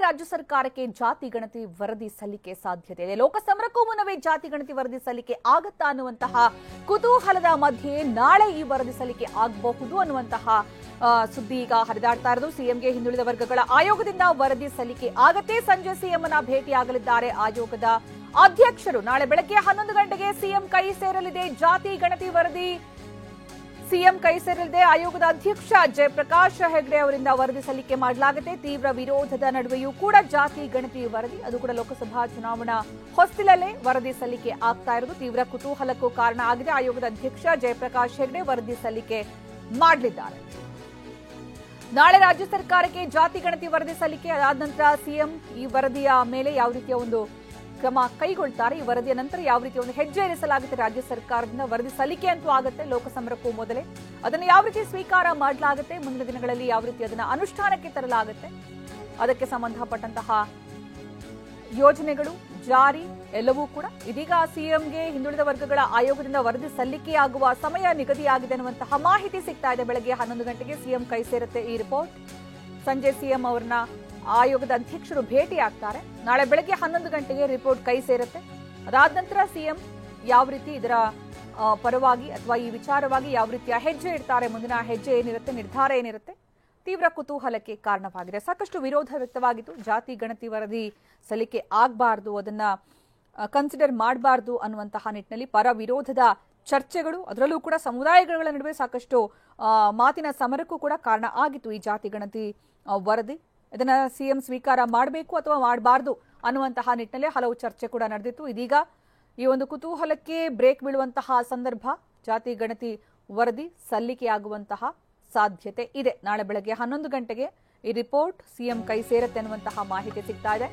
ರಾಜ್ಯ ಸರ್ಕಾರಕ್ಕೆ ಜಾತಿ ಗಣತಿ ವರದಿ ಸಲ್ಲಿಕೆ ಸಾಧ್ಯತೆ ಇದೆ. ಲೋಕಸಮರಕ್ಕೂ ಮುನ್ನವೇ ಜಾತಿ ಗಣತಿ ವರದಿ ಸಲ್ಲಿಕೆ ಆಗತ್ತಾ ಅನ್ನುವಂತಹ ಕುತೂಹಲದ ಮಧ್ಯೆ ನಾಳೆ ಈ ವರದಿ ಸಲ್ಲಿಕೆ ಆಗಬಹುದು ಅನ್ನುವಂತಹ ಸುದ್ದಿ ಈಗ ಹರಿದಾಡ್ತಾ ಇರೋದು. ಸಿಎಂಗೆ ಹಿಂದುಳಿದ ವರ್ಗಗಳ ಆಯೋಗದಿಂದ ವರದಿ ಸಲ್ಲಿಕೆ ಆಗತ್ತೆ. ಸಂಜೆ ಸಿಎಂನ ಭೇಟಿಯಾಗಲಿದ್ದಾರೆ ಆಯೋಗದ ಅಧ್ಯಕ್ಷರು. ನಾಳೆ ಬೆಳಗ್ಗೆ 11 ಗಂಟೆಗೆ ಸಿಎಂ ಕೈ ಸೇರಲಿದೆ ಜಾತಿ ಗಣತಿ ವರದಿ. ಸಿಎಂ ಕೈ ಸೇರಲಿದೆ. ಆಯೋಗದ ಅಧ್ಯಕ್ಷ ಜಯಪ್ರಕಾಶ್ ಹೆಗ್ಡೆ ಅವರಿಂದ ವರದಿ ಸಲ್ಲಿಕೆ ಮಾಡಲಾಗುತ್ತೆ. ತೀವ್ರ ವಿರೋಧದ ನಡುವೆಯೂ ಕೂಡ ಜಾತಿ ಗಣತಿ ವರದಿ, ಅದು ಕೂಡ ಲೋಕಸಭಾ ಚುನಾವಣಾ ಹೊಸ್ತಿಲಲ್ಲೇ ವರದಿ ಸಲ್ಲಿಕೆ ಆಗ್ತಾ ಇರೋದು ತೀವ್ರ ಕುತೂಹಲಕ್ಕೂ ಕಾರಣ ಆಗಿದೆ. ಆಯೋಗದ ಅಧ್ಯಕ್ಷ ಜಯಪ್ರಕಾಶ್ ಹೆಗ್ಡೆ ವರದಿ ಸಲ್ಲಿಕೆ ಮಾಡಲಿದ್ದಾರೆ. ನಾಳೆ ರಾಜ್ಯ ಸರ್ಕಾರಕ್ಕೆ ಜಾತಿ ಗಣತಿ ವರದಿ ಸಲ್ಲಿಕೆ ಅದಾದ ನಂತರ ಸಿಎಂ ಈ ವರದಿಯ ಮೇಲೆ ಯಾವ ರೀತಿಯ ಒಂದು ಕ್ರಮ ಕೈಗೊಳ್ತಾರೆ, ಈ ವರದಿಯ ನಂತರ ಯಾವ ರೀತಿಯ ಒಂದು ಹೆಜ್ಜೆ ಇರಿಸಲಾಗುತ್ತೆ ರಾಜ್ಯ ಸರ್ಕಾರದಿಂದ. ವರದಿ ಸಲ್ಲಿಕೆ ಅಂತೂ ಆಗುತ್ತೆ ಲೋಕಸಮರಕ್ಕೂ ಮೊದಲೇ. ಅದನ್ನು ಯಾವ ರೀತಿ ಸ್ವೀಕಾರ ಮಾಡಲಾಗುತ್ತೆ, ಮುಂದಿನ ದಿನಗಳಲ್ಲಿ ಯಾವ ರೀತಿ ಅದನ್ನು ಅನುಷ್ಠಾನಕ್ಕೆ ತರಲಾಗುತ್ತೆ, ಅದಕ್ಕೆ ಸಂಬಂಧಪಟ್ಟಂತಹ ಯೋಜನೆಗಳು ಜಾರಿ ಎಲ್ಲವೂ ಕೂಡ ಇದೀಗ ಸಿಎಂಗೆ ಹಿಂದುಳಿದ ವರ್ಗಗಳ ಆಯೋಗದಿಂದ ವರದಿ ಸಲ್ಲಿಕೆಯಾಗುವ ಸಮಯ ನಿಗದಿಯಾಗಿದೆ ಅನ್ನುವಂತಹ ಮಾಹಿತಿ ಸಿಗ್ತಾ ಇದೆ. ಬೆಳಗ್ಗೆ 11 ಗಂಟೆಗೆ ಸಿಎಂ ಕೈ ಸೇರುತ್ತೆ ಈ ರಿಪೋರ್ಟ್. ಸಂಜೆ ಸಿಎಂ ಅವರನ್ನ ಆಯೋಗದ ಅಧ್ಯಕ್ಷರು ಭೇಟಿ ಆಗ್ತಾರೆ. ನಾಳೆ ಬೆಳಗ್ಗೆ 11 ಗಂಟೆಗೆ ರಿಪೋರ್ಟ್ ಕೈ ಸೇರುತ್ತೆ. ಅದಾದ ನಂತರ ಸಿಎಂ ಯಾವ ರೀತಿ ಇದರ ಪರವಾಗಿ ಅಥವಾ ಈ ವಿಚಾರವಾಗಿ ಯಾವ ರೀತಿಯ ಹೆಜ್ಜೆ ಇಡ್ತಾರೆ, ಮುಂದಿನ ಹೆಜ್ಜೆ ಏನಿರುತ್ತೆ, ನಿರ್ಧಾರ ಏನಿರುತ್ತೆ, ತೀವ್ರ ಕುತೂಹಲಕ್ಕೆ ಕಾರಣವಾಗಿದೆ. ಸಾಕಷ್ಟು ವಿರೋಧ ವ್ಯಕ್ತವಾಗಿತ್ತು. ಜಾತಿ ಗಣತಿ ವರದಿ ಸಲ್ಲಿಕೆ ಆಗಬಾರ್ದು, ಅದನ್ನ ಕನ್ಸಿಡರ್ ಮಾಡಬಾರ್ದು ಅನ್ನುವಂತಹ ನಿಟ್ಟಿನಲ್ಲಿ ಪರ ವಿರೋಧದ ಚರ್ಚೆಗಳು, ಅದರಲ್ಲೂ ಕೂಡ ಸಮುದಾಯಗಳ ನಡುವೆ ಸಾಕಷ್ಟು ಮಾತಿನ ಸಮರಕ್ಕೂ ಕೂಡ ಕಾರಣ ಆಗಿತ್ತು ಈ ಜಾತಿ ಗಣತಿ ವರದಿ. ಇದನ್ನ ಸಿಎಂ ಸ್ವೀಕಾರ ಮಾಡಬೇಕು ಅಥವಾ ಮಾಡಬಾರ್ದು ಅನ್ನುವಂತಹ ನಿಟ್ಟಿನಲ್ಲಿ ಹಲವು ಚರ್ಚೆ ಕೂಡ ನಡೆದಿತ್ತು. ಇದೀಗ ಈ ಒಂದು ಕುತೂಹಲಕ್ಕೆ ಬ್ರೇಕ್ ಬೀಳುವಂತಹ ಸಂದರ್ಭ. ಜಾತಿ ಗಣತಿ ವರದಿ ಸಲ್ಲಿಕೆಯಾಗುವಂತಹ ಸಾಧ್ಯತೆ ಇದೆ. ನಾಳೆ ಬೆಳಗ್ಗೆ 11 ಗಂಟೆಗೆ ಈ ರಿಪೋರ್ಟ್ ಸಿಎಂ ಕೈ ಸೇರುತ್ತೆ ಅನ್ನುವಂತಹ ಮಾಹಿತಿ ಸಿಗ್ತಾ ಇದೆ.